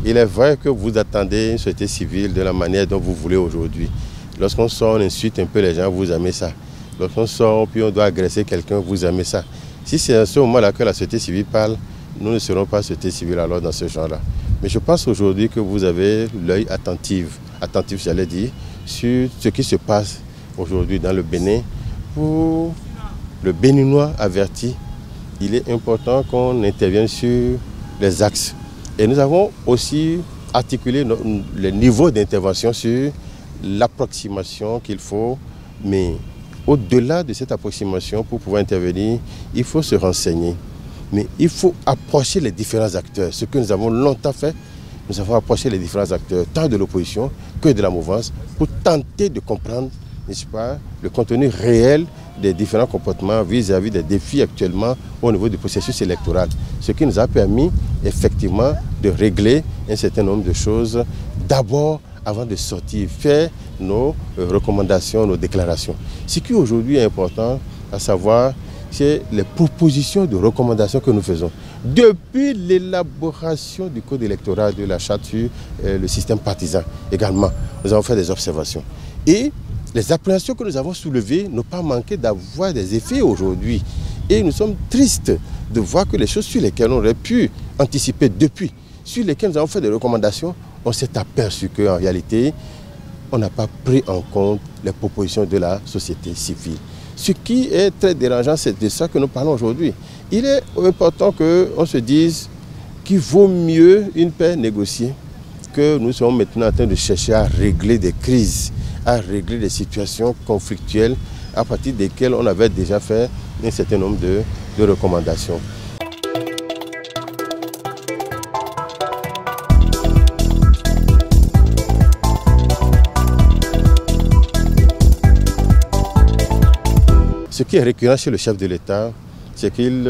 Il est vrai que vous attendez une société civile de la manière dont vous voulez aujourd'hui. Lorsqu'on sort, on insulte un peu les gens, vous aimez ça. Lorsqu'on sort, puis on doit agresser quelqu'un, vous aimez ça. Si c'est à ce moment-là que la société civile parle, nous ne serons pas société civile alors dans ce genre-là. Mais je pense aujourd'hui que vous avez l'œil attentif j'allais dire, sur ce qui se passe aujourd'hui dans le Bénin. Pour le Béninois averti, il est important qu'on intervienne sur les axes. Et nous avons aussi articulé les niveaux d'intervention sur l'approximation qu'il faut, mais au-delà de cette approximation, pour pouvoir intervenir, il faut se renseigner. Mais il faut approcher les différents acteurs. Ce que nous avons longtemps fait, nous avons approché les différents acteurs, tant de l'opposition que de la mouvance, pour tenter de comprendre, n'est-ce pas, le contenu réel des différents comportements vis-à-vis des défis actuellement au niveau du processus électoral. Ce qui nous a permis effectivement de régler un certain nombre de choses, d'abord avant de sortir, faire nos recommandations, nos déclarations. Ce qui aujourd'hui est important, à savoir, c'est les propositions de recommandations que nous faisons. Depuis l'élaboration du code électoral, de la charte sur le système partisan également, nous avons fait des observations. Et les appréhensions que nous avons soulevées n'ont pas manqué d'avoir des effets aujourd'hui. Et nous sommes tristes de voir que les choses sur lesquelles on aurait pu anticiper depuis, sur lesquelles nous avons fait des recommandations, on s'est aperçu qu'en réalité, on n'a pas pris en compte les propositions de la société civile. Ce qui est très dérangeant, c'est de ça que nous parlons aujourd'hui. Il est important qu'on se dise qu'il vaut mieux une paix négociée que nous sommes maintenant en train de chercher à régler des crises, à régler des situations conflictuelles à partir desquelles on avait déjà fait un certain nombre de recommandations. Ce qui est récurrent chez le chef de l'État, c'est qu'il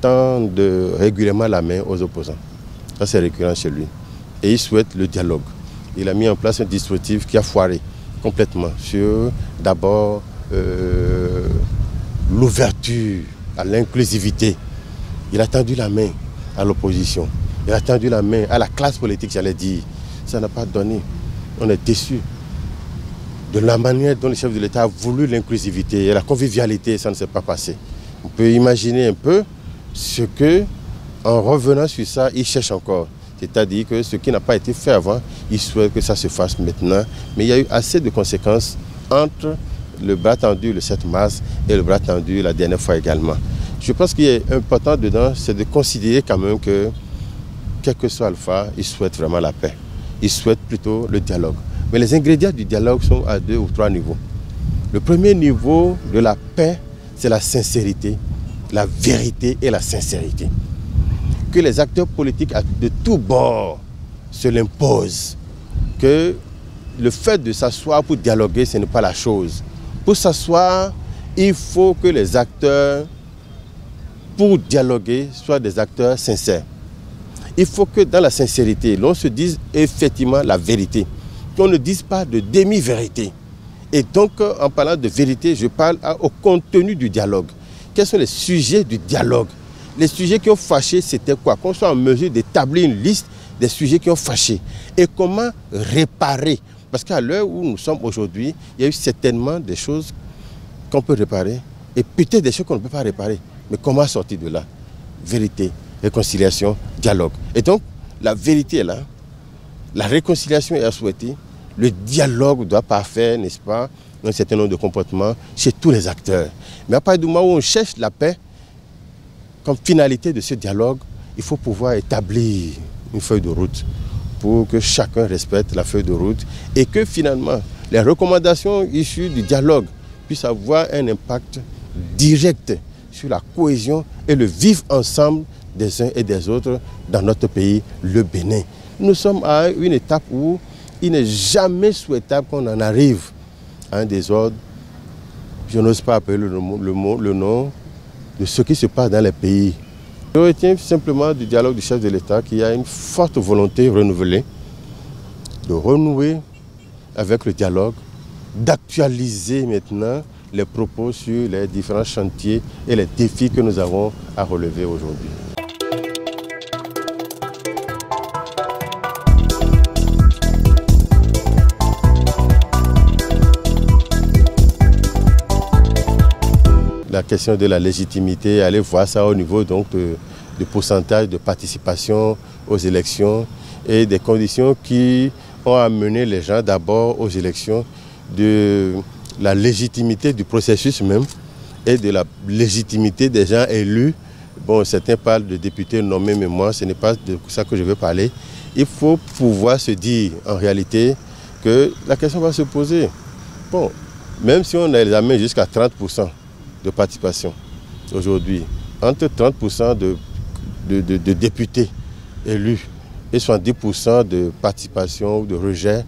tend régulièrement la main aux opposants. Ça, c'est récurrent chez lui. Et il souhaite le dialogue. Il a mis en place un dispositif qui a foiré complètement sur d'abord l'ouverture à l'inclusivité. Il a tendu la main à l'opposition. Il a tendu la main à la classe politique, j'allais dire. Ça n'a pas donné. On est déçus de la manière dont le chef de l'État a voulu l'inclusivité et la convivialité, ça ne s'est pas passé. On peut imaginer un peu ce que, en revenant sur ça, il cherche encore. C'est-à-dire que ce qui n'a pas été fait avant, il souhaite que ça se fasse maintenant. Mais il y a eu assez de conséquences entre le bras tendu le 7 mars et le bras tendu la dernière fois également. Je pense qu'il est important dedans, c'est de considérer quand même que, quel que soit Alpha, il souhaite vraiment la paix. Il souhaite plutôt le dialogue. Mais les ingrédients du dialogue sont à 2 ou 3 niveaux. Le premier niveau de la paix, c'est la sincérité, la vérité et la sincérité. Que les acteurs politiques de tous bords se l'imposent. Que le fait de s'asseoir pour dialoguer, ce n'est pas la chose. Pour s'asseoir, il faut que les acteurs, pour dialoguer, soient des acteurs sincères. Il faut que dans la sincérité, l'on se dise effectivement la vérité. Qu'on ne dise pas de demi-vérité. Et donc, en parlant de vérité, je parle au contenu du dialogue. Quels sont les sujets du dialogue? Les sujets qui ont fâché, c'était quoi? Qu'on soit en mesure d'établir une liste des sujets qui ont fâché. Et comment réparer? Parce qu'à l'heure où nous sommes aujourd'hui, il y a eu certainement des choses qu'on peut réparer et peut-être des choses qu'on ne peut pas réparer. Mais comment sortir de là? Vérité, réconciliation, dialogue. Et donc, la vérité est là. La réconciliation est à souhaiter. Le dialogue doit parfaire, n'est-ce pas, un certain nombre de comportements chez tous les acteurs. Mais à partir du moment où on cherche la paix, comme finalité de ce dialogue, il faut pouvoir établir une feuille de route pour que chacun respecte la feuille de route et que finalement, les recommandations issues du dialogue puissent avoir un impact direct sur la cohésion et le vivre ensemble des uns et des autres dans notre pays, le Bénin. Nous sommes à une étape où il n'est jamais souhaitable qu'on en arrive à un désordre. Je n'ose pas appeler le nom de ce qui se passe dans les pays. Je retiens simplement du dialogue du chef de l'État qu'il y a une forte volonté renouvelée de renouer avec le dialogue, d'actualiser maintenant les propos sur les différents chantiers et les défis que nous avons à relever aujourd'hui. question de la légitimité, aller voir ça au niveau donc de pourcentage de participation aux élections et des conditions qui ont amené les gens d'abord aux élections, de la légitimité du processus même et de la légitimité des gens élus. Bon, certains parlent de députés nommés, mais moi, ce n'est pas de ça que je veux parler. Il faut pouvoir se dire en réalité que la question va se poser. Bon, même si on examine jusqu'à 30% de participation aujourd'hui, entre 30% de députés élus et 70% de participation ou de rejet,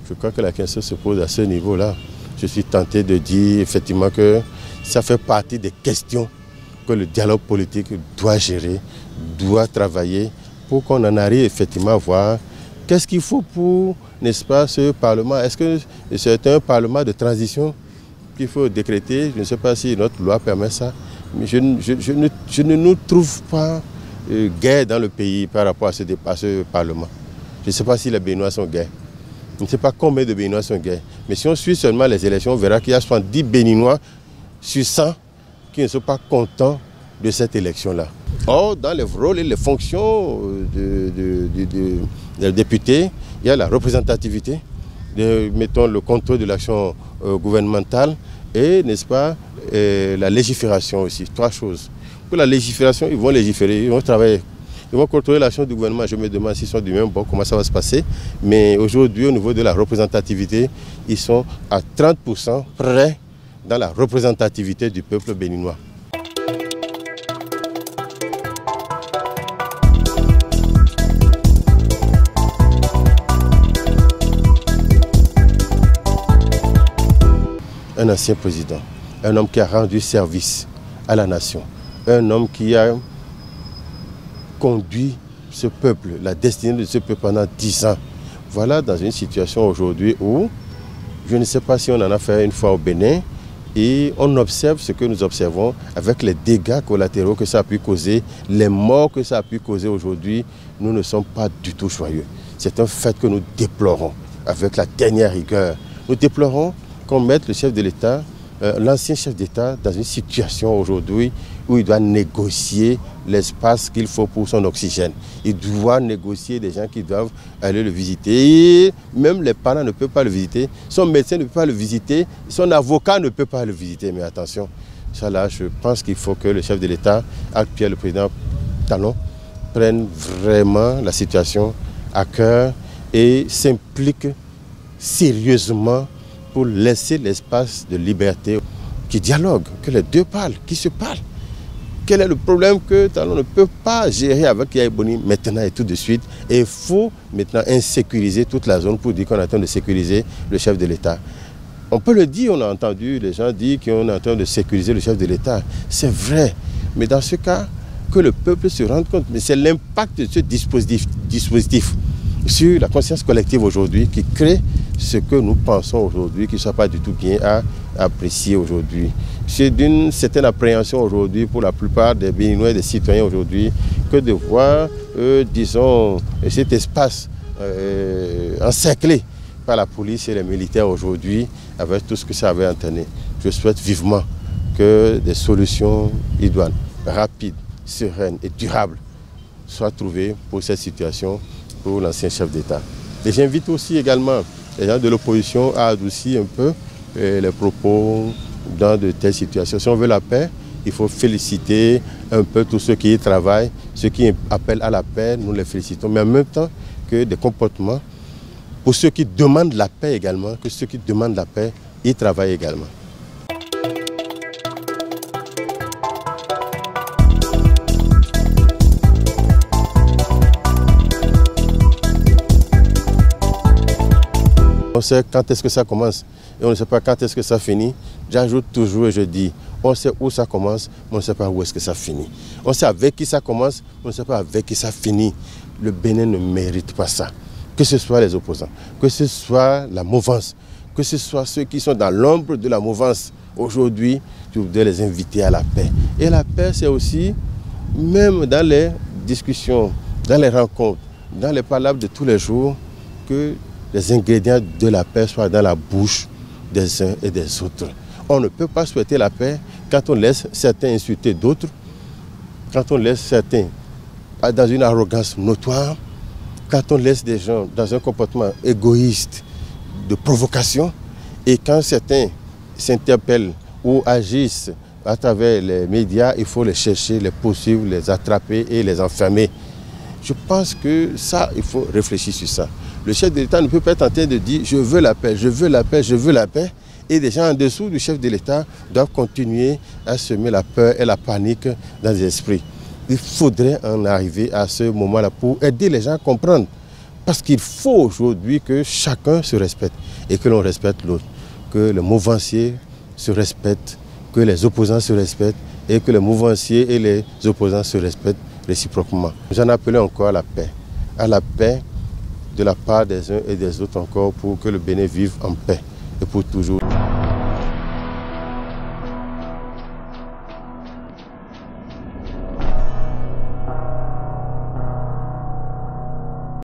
je crois que la question se pose à ce niveau-là. Je suis tenté de dire effectivement que ça fait partie des questions que le dialogue politique doit gérer, doit travailler pour qu'on en arrive effectivement à voir qu'est-ce qu'il faut pour, n'est-ce pas, ce Parlement. Est-ce que c'est un Parlement de transition qu'il faut décréter? Je ne sais pas si notre loi permet ça, mais je ne nous trouve pas gays dans le pays par rapport à ce Parlement. Je ne sais pas si les Béninois sont gays. Je ne sais pas combien de Béninois sont gays. Mais si on suit seulement les élections, on verra qu'il y a 70 Béninois sur 100 qui ne sont pas contents de cette élection-là. Or, dans les rôles et les fonctions des députés, il y a la représentativité, mettons le contrôle de l'action gouvernementale et, n'est-ce pas, la légifération aussi. Trois choses. Pour la légifération, ils vont légiférer, ils vont travailler. Ils vont contrôler l'action du gouvernement. Je me demande s'ils sont du même bord, comment ça va se passer. Mais aujourd'hui, au niveau de la représentativité, ils sont à 30% près dans la représentativité du peuple béninois. Un ancien président, un homme qui a rendu service à la nation, un homme qui a conduit ce peuple, la destinée de ce peuple pendant 10 ans. Voilà dans une situation aujourd'hui où, je ne sais pas si on en a fait une fois au Bénin, et on observe ce que nous observons avec les dégâts collatéraux que ça a pu causer, les morts que ça a pu causer aujourd'hui. Nous ne sommes pas du tout joyeux. C'est un fait que nous déplorons avec la dernière rigueur. Nous déplorons qu'on mette le chef de l'État, l'ancien chef d'État, dans une situation aujourd'hui où il doit négocier l'espace qu'il faut pour son oxygène. Il doit négocier des gens qui doivent aller le visiter. Et même les parents ne peuvent pas le visiter. Son médecin ne peut pas le visiter. Son avocat ne peut pas le visiter. Mais attention, ça là, je pense qu'il faut que le chef de l'État, actuel, le président Talon, prenne vraiment la situation à cœur et s'implique sérieusement pour laisser l'espace de liberté, qui dialogue, que les deux parlent, qui se parlent. Quel est le problème que Talon ne peut pas gérer avec Yaya Boni maintenant et tout de suite? Et il faut maintenant insécuriser toute la zone pour dire qu'on est en train de sécuriser le chef de l'État. On peut le dire, on a entendu les gens dire qu'on est en train de sécuriser le chef de l'État. C'est vrai, mais dans ce cas, que le peuple se rende compte. Mais c'est l'impact de ce dispositif sur la conscience collective aujourd'hui qui crée ce que nous pensons aujourd'hui, qui ne soit pas du tout bien à apprécier aujourd'hui. C'est d'une certaine appréhension aujourd'hui pour la plupart des Béninois et des citoyens aujourd'hui que de voir, disons, cet espace encerclé par la police et les militaires aujourd'hui avec tout ce que ça avait entraîné. Je souhaite vivement que des solutions idoines, rapides, sereines et durables soient trouvées pour cette situation, pour l'ancien chef d'État. Et j'invite aussi également les gens de l'opposition à adoucir un peu les propos dans de telles situations. Si on veut la paix, il faut féliciter un peu tous ceux qui y travaillent, ceux qui appellent à la paix, nous les félicitons, mais en même temps que des comportements pour ceux qui demandent la paix également, que ceux qui demandent la paix y travaillent également. On sait quand est-ce que ça commence et on ne sait pas quand est-ce que ça finit. J'ajoute toujours et je dis, on sait où ça commence, mais on ne sait pas où est-ce que ça finit. On sait avec qui ça commence, mais on ne sait pas avec qui ça finit. Le Bénin ne mérite pas ça. Que ce soit les opposants, que ce soit la mouvance, que ce soit ceux qui sont dans l'ombre de la mouvance. Aujourd'hui, je voudrais les inviter à la paix. Et la paix, c'est aussi, même dans les discussions, dans les rencontres, dans les palabres de tous les jours, que les ingrédients de la paix soient dans la bouche des uns et des autres. On ne peut pas souhaiter la paix quand on laisse certains insulter d'autres, quand on laisse certains dans une arrogance notoire, quand on laisse des gens dans un comportement égoïste de provocation, et quand certains s'interpellent ou agissent à travers les médias, il faut les chercher, les poursuivre, les attraper et les enfermer. Je pense que ça, il faut réfléchir sur ça. Le chef de l'État ne peut pas être en train de dire « je veux la paix, je veux la paix, je veux la paix ». Et des gens en dessous du chef de l'État doivent continuer à semer la peur et la panique dans les esprits. Il faudrait en arriver à ce moment-là pour aider les gens à comprendre. Parce qu'il faut aujourd'hui que chacun se respecte et que l'on respecte l'autre. Que les mouvanciers se respectent, que les opposants se respectent et que les mouvanciers et les opposants se respectent réciproquement. J'en appelais encore à la paix de la part des uns et des autres encore pour que le Bénin vive en paix et pour toujours.